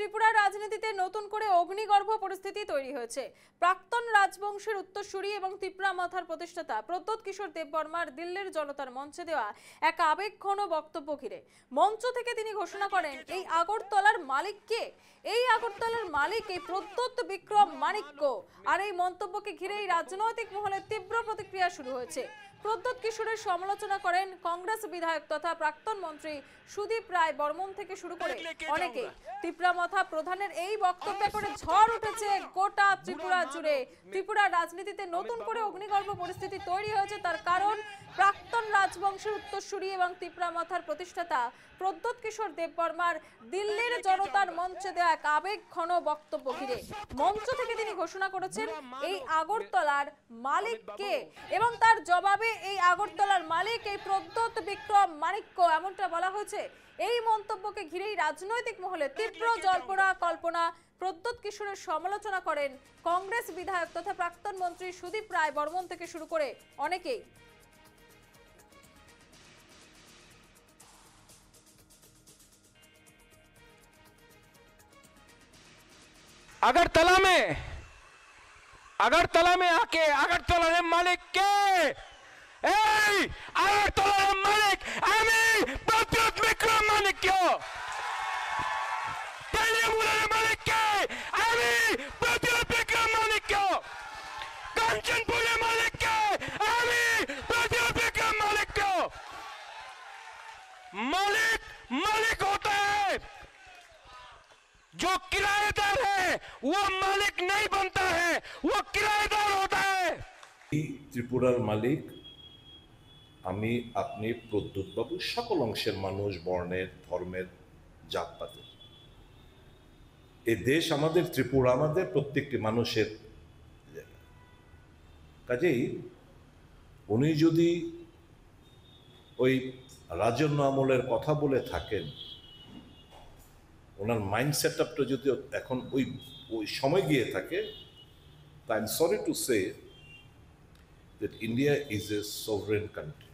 ত্রিপুরার রাজনীতিতে নতুন করে অগ্নিগর্ভ পরিস্থিতি তৈরি হয়েছে। প্রাক্তন রাজবংশের উত্তরসূরি এবং ত্রিপুরা মাথার প্রতিষ্ঠাতা প্রদ্যোৎ কিশোর দেববর্মার দিল্লির জনতার মঞ্চে দেওয়া এক আবেগঘন বক্তব্য ঘিরে মঞ্চ থেকে তিনি ঘোষণা করেন, এই আগরতলার মালিক কে? এই আগরতলার মালিক এই প্রদ্যোৎ বিক্রম মাণিক্য। আর এই মন্তব্যকে ঘিরেই রাজনৈতিক মহলে তীব্র প্রতিক্রিয়া শুরু হয়েছে। প্রদ্যোৎ কিশোরের সমালোচনা করেন কংগ্রেস বিধায়ক তথা প্রাক্তন মন্ত্রী সুদীপ রায় বর্মন থেকে শুরু করে অনেকে। ত্রিপুরা মাথা প্রধানের এই বক্তব্যে করে ঝড় উঠেছে গোটা ত্রিপুরা জুড়ে। ত্রিপুরার রাজনীতিতে নতুন করে অগ্নিগর্ভ পরিস্থিতি তৈরি হয়েছে, তার কারণ প্রাক্তন রাজবংশের উত্তরসূরি এবং ত্রিপুরা মাথার প্রতিষ্ঠাতা প্রদ্যোৎ কিশোর দেববর্মার দিল্লির জনতার মঞ্চে দেওয়া এক আবেগঘন বক্তব্য ঘিরে মঞ্চ থেকে তিনি ঘোষণা করেছেন, এই আগরতলার মালিক কে? এবং তার জবাবে এই আগরতলার মালিক এই প্রদ্যোৎ বিক্রম মাণিক্য, এমনটা বলা হয়েছে। এই মন্তব্যকে ঘিরেই রাজনৈতিক মহলে তীব্র জল্পনা কল্পনা। প্রদ্যোৎ কিশোরের সমালোচনা করেন কংগ্রেস বিধায়ক তথা প্রাক্তন মন্ত্রী সুদীপ রায় বর্মন থেকে শুরু করে অনেকেই। अगरतला में आके अगरतला मालिक के अगरतला मालिक प्रद्योৎ বিক্রম মাণিক্য मालिक के प्रद्योৎ বিক্রম মাণিক্য कांचनपुर मालिक के प्रद्योৎ বিক্রম माणिक्য। मालिक होता है जो किराएदार है, वो मालिक नहीं बनता है, वो किराएदार होता है। त्रिपुरार मालिक আমি আপনি প্রদ্যোৎ বাবু সকল অংশের মানুষ, বর্ণের, ধর্মের, জাতপাতের। এই দেশ আমাদের, ত্রিপুরা আমাদের, প্রত্যেকটি মানুষের জায়গা। কাজেই উনি যদি ওই রাজন্য আমলের কথা বলে থাকেন, ওনার মাইন্ড সেট আপটা যদি এখন ওই সময় গিয়ে থাকে, I am sorry to say that India is a sovereign country.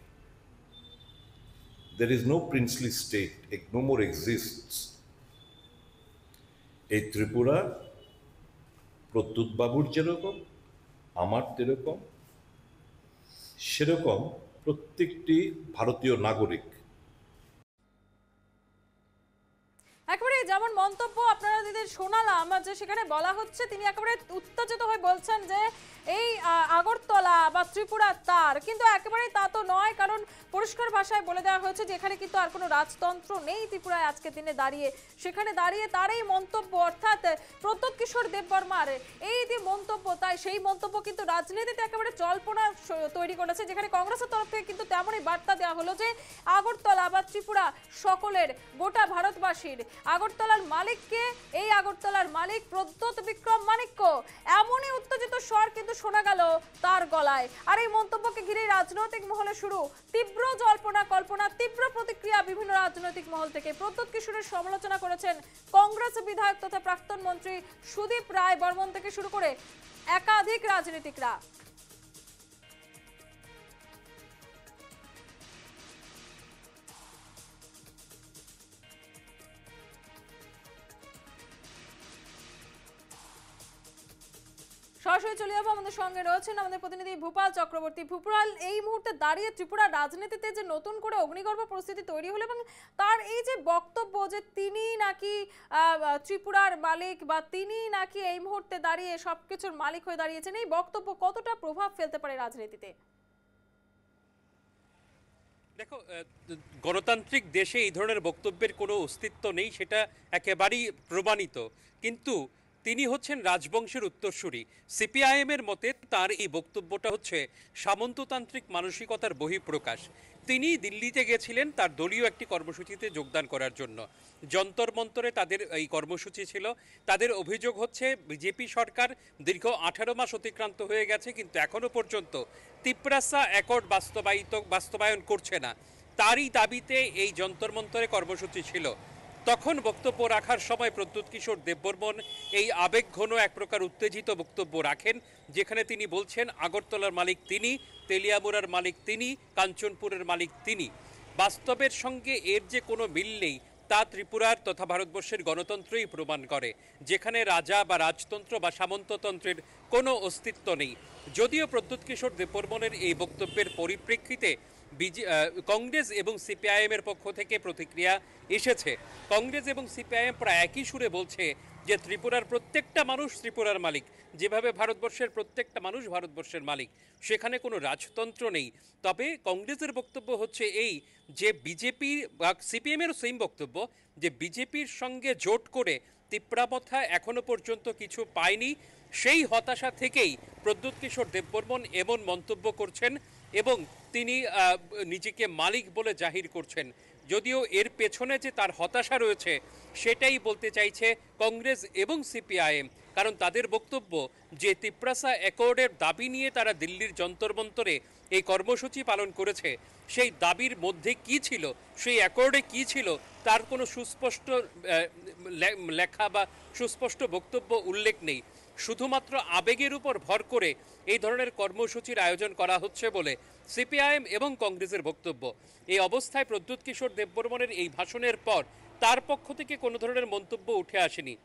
There is no princely state, it no more exists. এই ত্রিপুরা প্রদ্যোৎ বাবুর যেরকম, আমার যেরকম, সেরকম প্রত্যেকটি ভারতীয় নাগরিক। একেবারে যেমন মন্তব্য আপনারা যদি শোনালাম, যে সেখানে বলা হচ্ছে, তিনি একেবারে উত্তেজিত হয়ে বলছেন যে এই আগরতলা বা ত্রিপুরা তার, কিন্তু একেবারে তা তো নয়। কারণ পরিষ্কার ভাষায় বলে দেওয়া হয়েছে যে এখানে কিন্তু আর কোনো রাজতন্ত্র নেই ত্রিপুরায় আজকে দিনে দাঁড়িয়ে। সেখানে দাঁড়িয়ে তার এই মন্তব্য, অর্থাৎ প্রদ্যোৎ কিশোর দেববর্মার এই যে মন্তব্য, তাই সেই মন্তব্য কিন্তু রাজনীতিতে একেবারে জল্পনা তৈরি করেছে। যেখানে কংগ্রেসের তরফ থেকে কিন্তু তেমনই বার্তা দেওয়া হলো যে আগরতলা বা ত্রিপুরা সকলের, গোটা ভারতবাসীর। আগরতলার মালিককে, এই আগরতলার মালিক প্রদ্যোৎ বিক্রম মাণিক্য, এমনই উত্তেজিত স্বর কিন্তু শোনা গেল তার গলায়। আর এই মন্তব্যকে ঘিরে রাজনৈতিক মহলে শুরু তীব্র জল্পনা কল্পনা, তীব্র প্রতিক্রিয়া বিভিন্ন রাজনৈতিক মহল থেকে। প্রদ্যোৎ কিশোরের সমালোচনা করেছেন কংগ্রেস বিধায়ক তথা প্রাক্তন মন্ত্রী সুদীপ রায় বর্মন থেকে শুরু করে একাধিক রাজনীতিকরা। সরাসরি চলে যাবো, আমাদের সঙ্গে রয়েছেন আমাদের প্রতিনিধি ভূপাল চক্রবর্তী। ভূপাল, এই মুহূর্তে দাঁড়িয়ে ত্রিপুরার রাজনীতিতে যে নতুন করে অগ্নিগর্ভ পরিস্থিতি তৈরি হলো এবং তার এই যে বক্তব্য যে তিনি নাকি ত্রিপুরার মালিক বা তিনি নাকি এই মুহূর্তে দাঁড়িয়ে সবকিছুর মালিক হয়ে দাঁড়িয়েছেন, এই বক্তব্য কতটা প্রভাব ফেলতে পারে রাজনীতিতে? দেখো, গণতান্ত্রিক দেশে এই ধরনের বক্তব্যের কোনো অস্তিত্ব নেই, সেটা একেবারেই প্রমাণিত। কিন্তু তিনি হচ্ছেন রাজবংশের উত্তরসূরি। সিপিআইএমের মতে তার এই বক্তব্যটা হচ্ছে সামন্ততান্ত্রিক মানসিকতার বহিঃপ্রকাশ। তিনি দিল্লিতে গেছিলেন তার দলীয় একটি কর্মসূচিতে যোগদান করার জন্য। যন্তর মন্তরে তাদের এই কর্মসূচি ছিল। তাদের অভিযোগ হচ্ছে বিজেপি সরকার দীর্ঘ 18 মাস অতিক্রান্ত হয়ে গেছে, কিন্তু এখনও পর্যন্ত তিপ্রাসা অ্যাকর্ড বাস্তবায়ন করছে না। তারই দাবিতে এই যন্তর মন্তরে কর্মসূচি ছিল। তখন বক্তব্য রাখার সময় প্রদ্যোৎ কিশোর দেববর্মন এই আবেগঘন এক প্রকার উত্তেজিত বক্তব্য রাখেন, যেখানে তিনি বলছেন আগরতলার মালিক তিনি, তেলিয়ামুড়ার মালিক তিনি, কাঞ্চনপুরের মালিক তিনি। বাস্তবের সঙ্গে এর যে কোনো মিল নেই তা ত্রিপুরার তথা ভারতবর্ষের গণতন্ত্রই প্রমাণ করে, যেখানে রাজা বা রাজতন্ত্র বা সামন্ততন্ত্রের কোনো অস্তিত্ব নেই। যদিও প্রদ্যুৎ কিশোর দেববর্মনের এই বক্তব্যের পরিপ্রেক্ষিতে কংগ্রেস এবং সিপিআইএম এর পক্ষ থেকে প্রতিক্রিয়া এসেছে। কংগ্রেস এবং সিপিআইএম প্রায় একই সুরে বলছে যে ত্রিপুরার প্রত্যেকটা মানুষ ত্রিপুরার মালিক, যেভাবে ভারতবর্ষের প্রত্যেকটা মানুষ ভারতবর্ষের মালিক, সেখানে কোনো রাজতন্ত্র নেই। তবে কংগ্রেসের বক্তব্য হচ্ছে এই যে বিজেপি বা সিপিএমেরও সেম বক্তব্য যে বিজেপির সঙ্গে জোট করে তিপ্রামথা এখনো পর্যন্ত কিছু পায়নি। সেই হতাশা থেকেই প্রদ্যুৎ কিশোর দেববর্মন এমন মন্তব্য করছেন এবং তিনি নিজেকে মালিক বলে জাহির করছেন। যদিও এর পেছনে যে তার হতাশা রয়েছে সেটাই বলতে চাইছে কংগ্রেস এবং সিপিআইএম, কারণ তাদের বক্তব্য যে তিপ্রাসা অ্যাকর্ডের দাবি নিয়ে তারা দিল্লির যন্তর মন্তরে এই কর্মসূচি পালন করেছে, সেই দাবির মধ্যে কি ছিল, সেই অ্যাকর্ডে কি ছিল, তার কোনো সুস্পষ্ট লেখা বা সুস্পষ্ট বক্তব্য উল্লেখ নেই। শুধুমাত্র আবেগের উপর ভর করে এই ধরনের কর্মসূচির আয়োজন করা হচ্ছে বলে সিপিআইএম এবং কংগ্রেসের বক্তব্য। এই অবস্থায় প্রদ্যুৎ কিশোর দেববর্মনের এই ভাষণের পর তার পক্ষ থেকে কোনো ধরনের মন্তব্য উঠে আসেনি।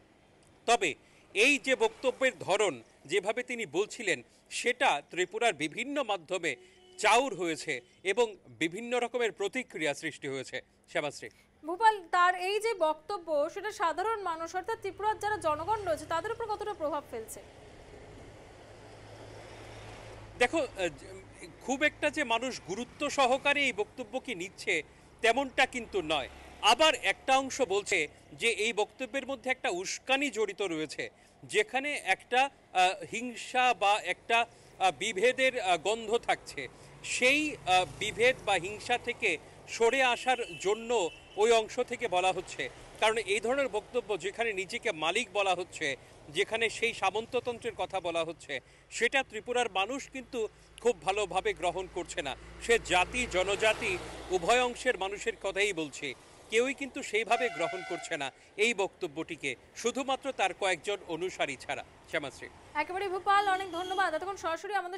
তবে এই যে বক্তব্যের ধরন, যেভাবে তিনি বলছিলেন, সেটা ত্রিপুরার বিভিন্ন মাধ্যমে চাউর হয়েছে এবং বিভিন্ন রকমের প্রতিক্রিয়া সৃষ্টি হয়েছে। শ্যামাশ্রী, ভূপাল, তার এই যে বক্তব্য সেটা সাধারণ মানুষ অর্থাৎ ত্রিপুরার যারা জনগণ রয়েছে তাদের উপর কতটা প্রভাব ফেলছে? দেখো, খুব একটা যে মানুষ গুরুত্ব সহকারে এই বক্তব্যকে নিচ্ছে তেমনটা কিন্তু নয়। আবার একটা অংশ বলছে যে এই বক্তব্যের মধ্যে একটা উস্কানি জড়িত রয়েছে, যেখানে একটা হিংসা বা একটা বিভেদের গন্ধ থাকছে। সেই বিভেদ বা হিংসা থেকে সরে আসার জন্য ওই অংশ থেকে বলা হচ্ছে। কারণ এই ধরনের বক্তব্য যেখানে নিজেকে মালিক বলা হচ্ছে, যেখানে সেই সামন্ততন্ত্রের কথা বলা হচ্ছে, সেটা ত্রিপুরার মানুষ কিন্তু খুব ভালোভাবে গ্রহণ করছে না। সে জাতি জনজাতি উভয় অংশের মানুষের কথাই বলছে, কেউই কিন্তু সেইভাবে গ্রহণ করছে না এই বক্তব্যটিকে, শুধুমাত্র তার কয়েকজন অনুসারী ছাড়া। শ্যামাশ্রী, একেবারে ভূপাল, অনেক ধন্যবাদ এতক্ষণ সরাসরি আমাদের